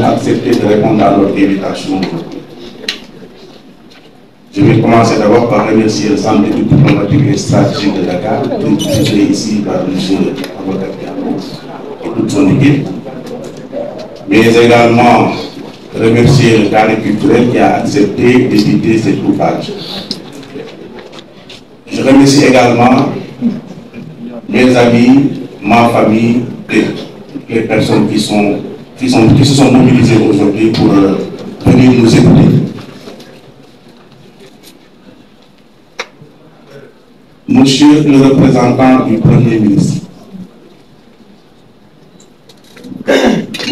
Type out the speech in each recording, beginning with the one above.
ont accepté de répondre à notre invitation. Je vais commencer d'abord par remercier le Centre d'études diplomatiques et stratégiques de Dakar, présidé ici par M. Aboubakar Diallo et toute son équipe, mais également remercier le cadre culturel qui a accepté d'éditer cet ouvrage. Je remercie également mes amis, ma famille et les personnes qui se sont mobilisées aujourd'hui pour venir nous écouter. Monsieur le représentant du Premier ministre,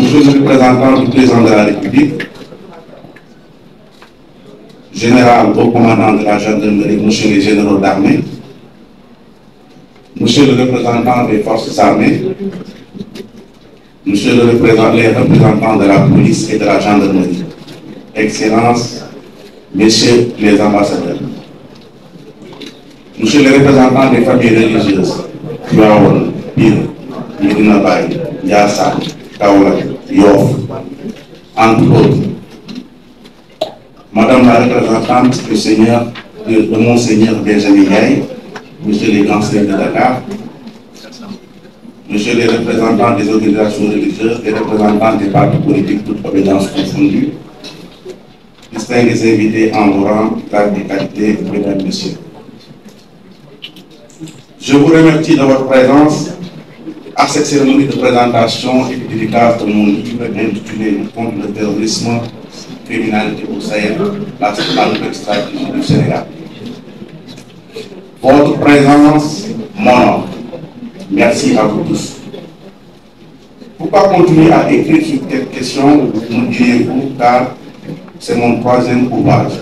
Monsieur le représentant du président de la République, général au commandant de la gendarmerie, monsieur les généraux d'armée, monsieur le représentant des forces armées, monsieur les représentants de la police et de la gendarmerie, Excellences, messieurs les ambassadeurs, monsieur les représentants des familles religieuses, Tivaouane, Pire, Médina Baye, Ndiassane, Kaolack, Yoff, entre autres, Madame la représentante de Monseigneur Benjamin Gaye, monsieur les grands seigneurs de Dakar, monsieur les représentants des organisations religieuses, les représentants des partis politiques, toutes obédiences confondues, distingués invités en vos rangs, grades et qualités, mesdames et messieurs. Je vous remercie de votre présence à cette cérémonie de présentation et de dédicace de mon livre intitulé Contre le terrorisme, criminalité au Sahel, la nouvelle stratégie du Sénégal. Votre présence m'honore. Merci à vous tous. Pourquoi continuer à écrire sur cette question, me direz-vous, car c'est mon troisième ouvrage.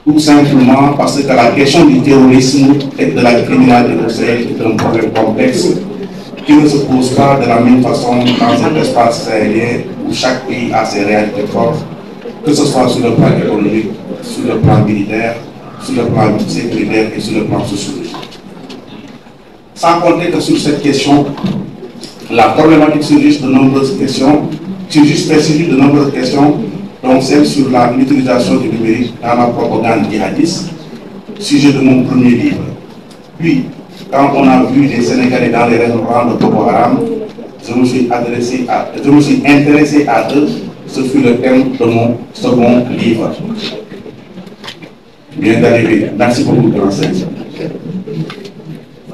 Tout simplement parce que la question du terrorisme et de la criminalité au Sahel est un problème complexe qui ne se pose pas de la même façon dans un espace sahélien où chaque pays a ses réalités fortes, que ce soit sur le plan économique, sur le plan militaire, sur le plan sécuritaire et sur le plan sociologique. Sans compter que sur cette question, la problématique surgit de nombreuses questions, dont celle sur l'utilisation du numérique dans la propagande djihadiste, sujet de mon premier livre. Puis, quand on a vu les Sénégalais dans les restaurants de Boko Haram, je me suis intéressé à eux. Ce fut le thème de mon second livre. Bien d'arriver. Merci beaucoup, grand seigneur.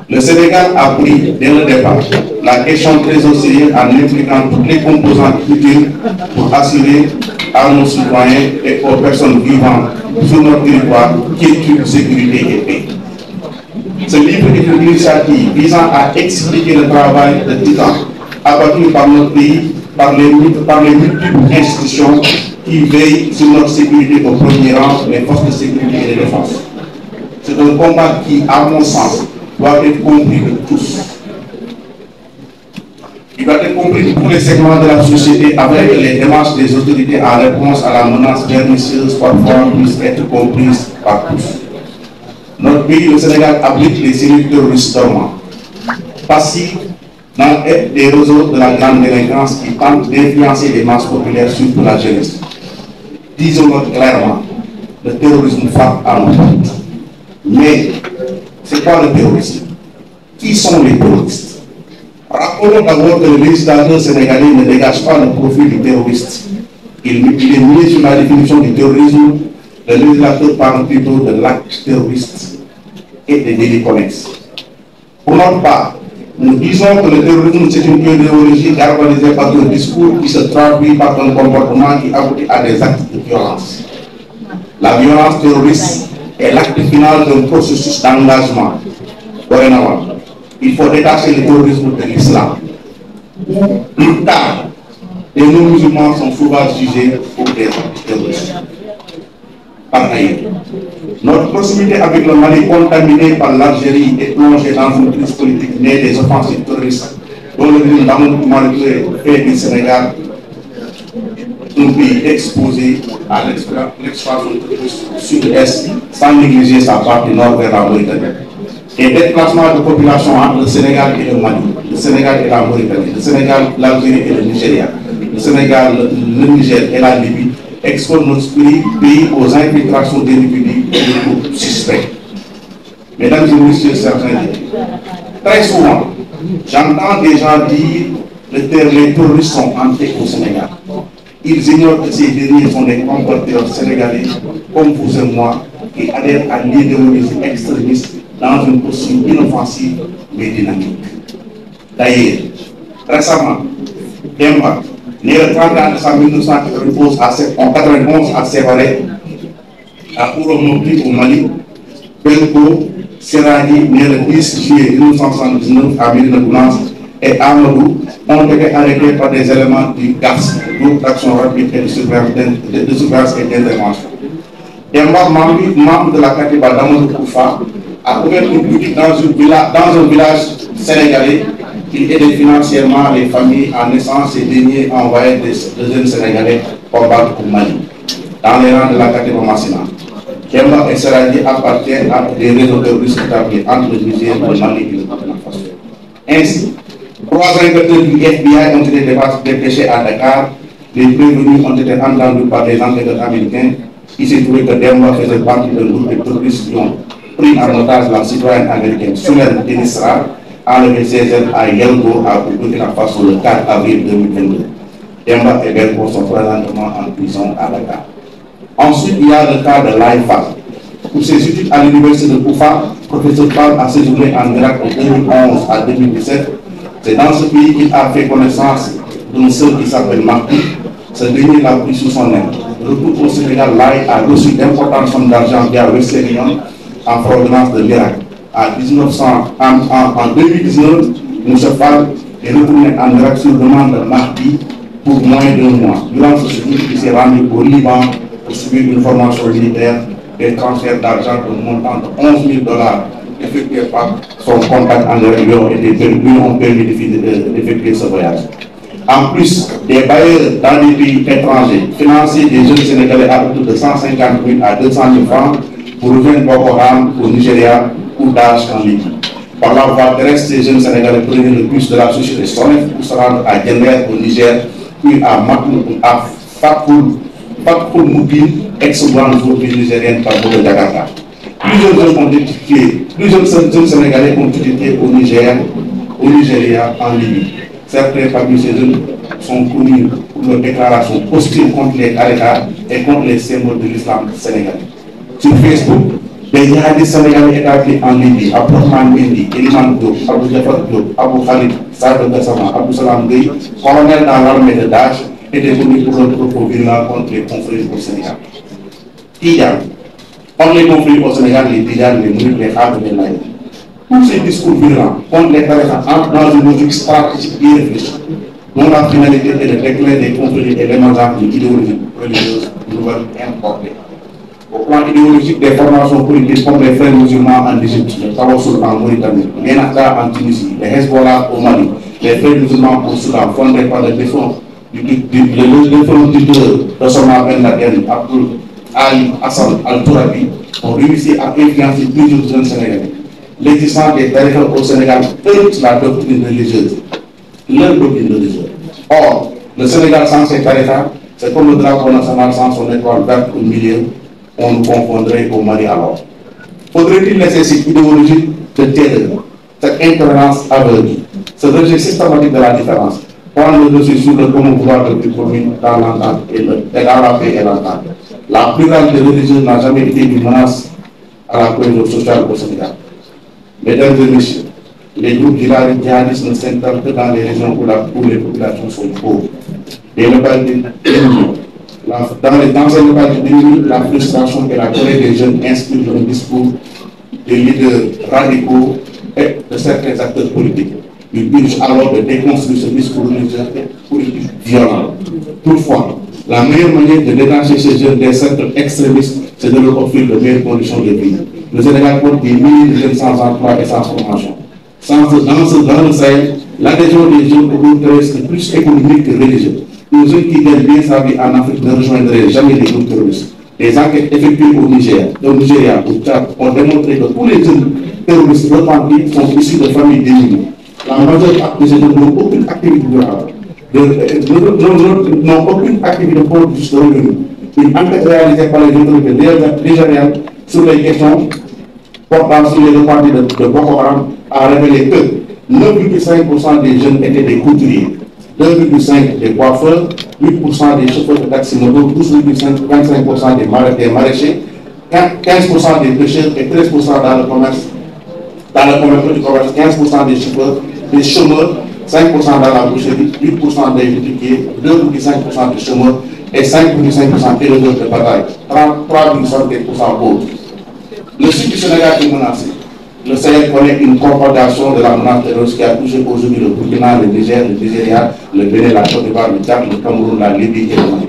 Le Sénégal a pris, dès le départ, la question très au sérieux en impliquant toutes les composantes utiles pour assurer à nos citoyens et aux personnes vivant sur notre territoire quiétude, sécurité et paix. Ce livre est une initiative visant à expliquer le travail de titan abattu par notre pays, par les multiples institutions qui veillent sur notre sécurité au premier rang, les forces de sécurité et de défense. C'est un combat qui, à mon sens, doit être compris de tous. Il doit être compris de tous les segments de la société avec les démarches des autorités en réponse à la menace pernicieuse parfois puisse être comprise par tous. Notre pays, le Sénégal, abrite les cellules terroristes dormants, passifs dans des réseaux de la grande délinquance qui tentent d'influencer les masses populaires, surtout la jeunesse. Disons-le clairement, le terrorisme frappe à nos portes. Mais c'est quoi le terrorisme? Qui sont les terroristes? Rappelons d'abord que le législateur sénégalais ne dégage pas le profil du terroriste. Il est mis sur la définition du terrorisme. Le législateur parle plutôt de l'acte terroriste et des délits connexes. Pour notre part, nous disons que le terrorisme c'est une idéologie galvanisée par un discours qui se traduit par un comportement qui aboutit à des actes de violence. La violence terroriste est l'acte final d'un processus d'engagement. Dorénavant, il faut détacher le terrorisme de l'islam. Car les non-musulmans sont souvent jugés pour des terroristes. Par ailleurs, notre proximité avec le Mali contaminé par l'Algérie est plongée dans une crise politique née des offensives terroristes dont le régime d'Amadou Mali fait du Sénégal un pays exposé à l'expansion terroriste sud-est sans négliger sa partie nord vers la Mauritanie. Et déplacement de population entre le Sénégal et le Mali, le Sénégal et la Mauritanie, le Sénégal, l'Algérie et le Nigeria, le Sénégal, le Niger et la Libye exposent notre pays aux infiltrations d'individus et de groupes suspects. Mesdames et messieurs, certains, très souvent, j'entends des gens dire que les terroristes sont entrés au Sénégal. Ils ignorent que ces derniers sont des compatriotes sénégalais, comme vous et moi, qui adhèrent à l'idéologie extrémiste dans une posture inoffensive mais dynamique. D'ailleurs, récemment, Demba, né le 31 décembre 1991 à Sévaré, à Ouromopli au Mali, Benko Seragi, né le 10 juillet 1979 à Médina Gounass, et Amadou ont été arrêtés par des éléments du GAS, groupe d'action rapide et de surveillance et d'intervention. Demba, membre de la Katiba d'Amadou Koufa, a ouvert une boutique dans un village sénégalais. Il aidait financièrement les familles en naissant. Ces derniers envoyaient des jeunes Sénégalais combattre au Mali, dans les rangs de la Katiba Massina. Demba et Seragi appartiennent à des réseaux terroristes établis entre le Niger, le Mali et le Burkina Faso. Ainsi, 3 inspecteurs du FBI ont été dépêchés à Dakar. Les prévenus ont été entendus par des enquêteurs américains. Il s'est trouvé que Demba faisait partie d'un groupe de terroristes qui ont pris en otage la citoyenne américaine Soulène Denisra, enlevé 16 ans à Yelgo, à Burkina Faso le 4 avril 2022. Demba et Benko sont présentement en prison à Dakar. Ensuite, il y a le cas de Laïfa. Pour ses études à l'université de Koufa, professeur Fall a séjourné en Irak de 2011 à 2017. C'est dans ce pays qu'il a fait connaissance d'une sœur qui s'appelle Marty. Ce dernier l'a pris sous son aile. Retour au Sénégal, Laï a reçu d'importantes sommes d'argent via Western Union en provenance de l'Irak. En 2019, M. Fall est retourné en Irak sur demande de Marty pour moins d'1 mois. Durant ce séjour, il s'est rendu au Liban pour suivre une formation militaire. Des transferts d'argent de montant de 11 000 $ effectués par son contact en Irak lui ont permis d'effectuer ce voyage. En plus, des bailleurs dans des pays étrangers financer des jeunes Sénégalais à hauteur de 150 000 à 200 000 francs pour rejoindre Boko Haram au Nigeria ou Daesh en Libye. Par la voie terrestre, ces jeunes Sénégalais prenaient le bus de la société Sonef pour se rendre à Djenner au Niger, puis à Fatkoul Moubine, ex-grande ville nigérienne par de Jakarta. Plusieurs jeunes Sénégalais ont été au Nigeria, en Libye. Certains parmi ces jeunes sont connus pour leur déclaration hostile contre les Tariqa et contre les symboles de l'islam sénégalais. Sur Facebook, des djihadistes sénégalais établis en Libye, Abdourahmane Mendy, Eliman Diop, Abou Jafar Diop, Abou Khalid, Sadio Gassama, Abou Salam Gueye, colonel dans l'armée de Daesh, étaient connus pour leur propos virulents contre les conflits au Sénégal. Tidjane, contre les conflits au Sénégal, les Tidjanes, les Mourides, les Khadres, les Laïcs. Tous ces discours virulents contre les Tariqa entrent dans une logique stratégique irréfléchie, dont la finalité est le déclin des conflits et l'émergence d'une idéologie religieuse nouvelle importée. Au plan idéologique, des formations politiques comme les frères musulmans en Égypte, le Tawassul en Mauritanie, l'Ennahda en Tunisie, les Hezbollah au Mali, les frères musulmans au Soudan, fondés par le défunt leader d'Osama Ben Laden, Abdul Ali Hassan Al-Tourabi, ont réussi à influencer plusieurs jeunes Sénégalais. L'existence des tariqa au Sénégal heurte la doctrine religieuse. Leur doctrine religieuse. Or, le Sénégal sans ses tariqa, c'est comme le drapeau national sans son étoile verte au milieu. On nous confondrait au Mali alors. Faudrait-il laisser cette idéologie de terreur, cette intolérance aveugle, ce rejet systématique de la différence, prendre le dessus sur le commun vouloir de plus commune dans l'entente et dans la paix et l'entente? La pluralité religieuse n'a jamais été une menace à la cohésion sociale au Sénégal. Mesdames et messieurs, les groupes djihadistes ne s'installent que dans les régions où les populations sont pauvres. Les localités dans ces localités, la frustration et la colère des jeunes inspirent le discours des leaders radicaux et de certains acteurs politiques. Ils urgent alors de déconstruire ce discours religieux et politique violent. Toutefois, la meilleure manière de détacher ces jeunes des cercles extrémistes, c'est de leur offrir de meilleures conditions de vie. Le Sénégal compte des milliers de jeunes sans emploi et sans formation. Dans le Sahel, l'adhésion des jeunes au groupe terroriste est plus économique que religieux. Une jeune qui gagne bien sa vie en Afrique ne rejoindrait jamais les groupes terroristes. Les enquêtes effectuées au Nigeria, au Tchad, ont démontré que tous les jeunes terroristes repentis sont issus de familles démunies. La majeure partie des jeunes n'ont aucune activité durable. n'ont aucune activité pour juste de revenus. Une enquête réalisée par les autorités nigériennes sur les questions portant sur les repartis de Boko Haram a révélé que 9,5% des jeunes étaient des couturiers, 2,5% des coiffeurs, 8% des chauffeurs de taxi moto, 12,25% des maraîchers, 15% des pêcheurs et 13% dans le commerce. Dans le commerce du commerce, 15% des chauffeurs, des chômeurs, 5% dans la boucherie, 8% des boutiquiers, 2,5% des chômeurs et 5,5% des éleveurs de bataille, 3,75% pauvres. Le sud du Sénégal est menacé. Le Sahel connaît une propagation de la menace terroriste qui a touché aujourd'hui le Burkina, le Niger, le Nigeria, le Bénin, la Côte d'Ivoire, le Tchad, le Cameroun, la Libye et le Mali.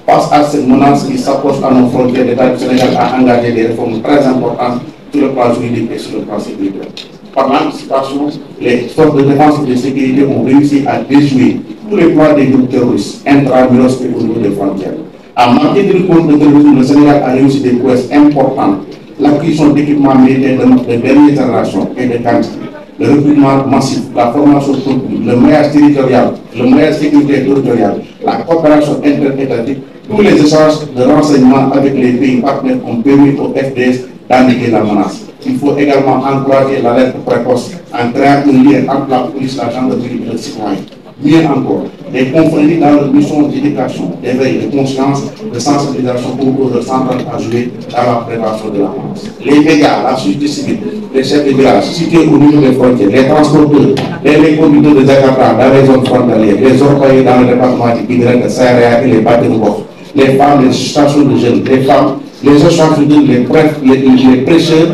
Face à cette menace qui s'approche à nos frontières, l'État du Sénégal a engagé des réformes très importantes sur le plan juridique et sur le plan sécuritaire. Par l'anticipation, les forces de défense et de sécurité ont réussi à déjouer tous les plans des groupes terroristes intramuros et au niveau des frontières. En matière de lutte contre le terrorisme, le Sénégal a réussi des prouesses importantes. L'acquisition d'équipements militaires de dernière génération et de quantité, le recrutement massif, la formation continue, le maillage territorial, le maillage sécuritaire territorial, la coopération interétatique, tous les échanges de renseignements avec les pays partenaires ont permis au FDS d'endiguer la menace. Il faut également encourager l'alerte précoce en créant un lien entre la police, la gendarmerie et le citoyen. Mieux encore, les confréries dans leur mission d'éducation, d'éveil, de conscience, de sensibilisation pour rôle central à jouer dans la prévention de la menace. Les médias, la société civile, les chefs de village situés au niveau des frontières, les transporteurs, les conducteurs de Jakarta dans les zones frontalières, les employés dans le département du Bidren, de Saïra et les Baténoubof, les femmes, les stations de jeunes, les femmes, les échangeurs, les prêcheurs,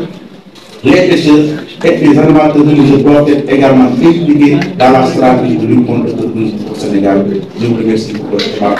et les animateurs religieux doivent être également impliqués dans la stratégie de lutte contre le terrorisme au Sénégal. Je vous remercie pour votre débat.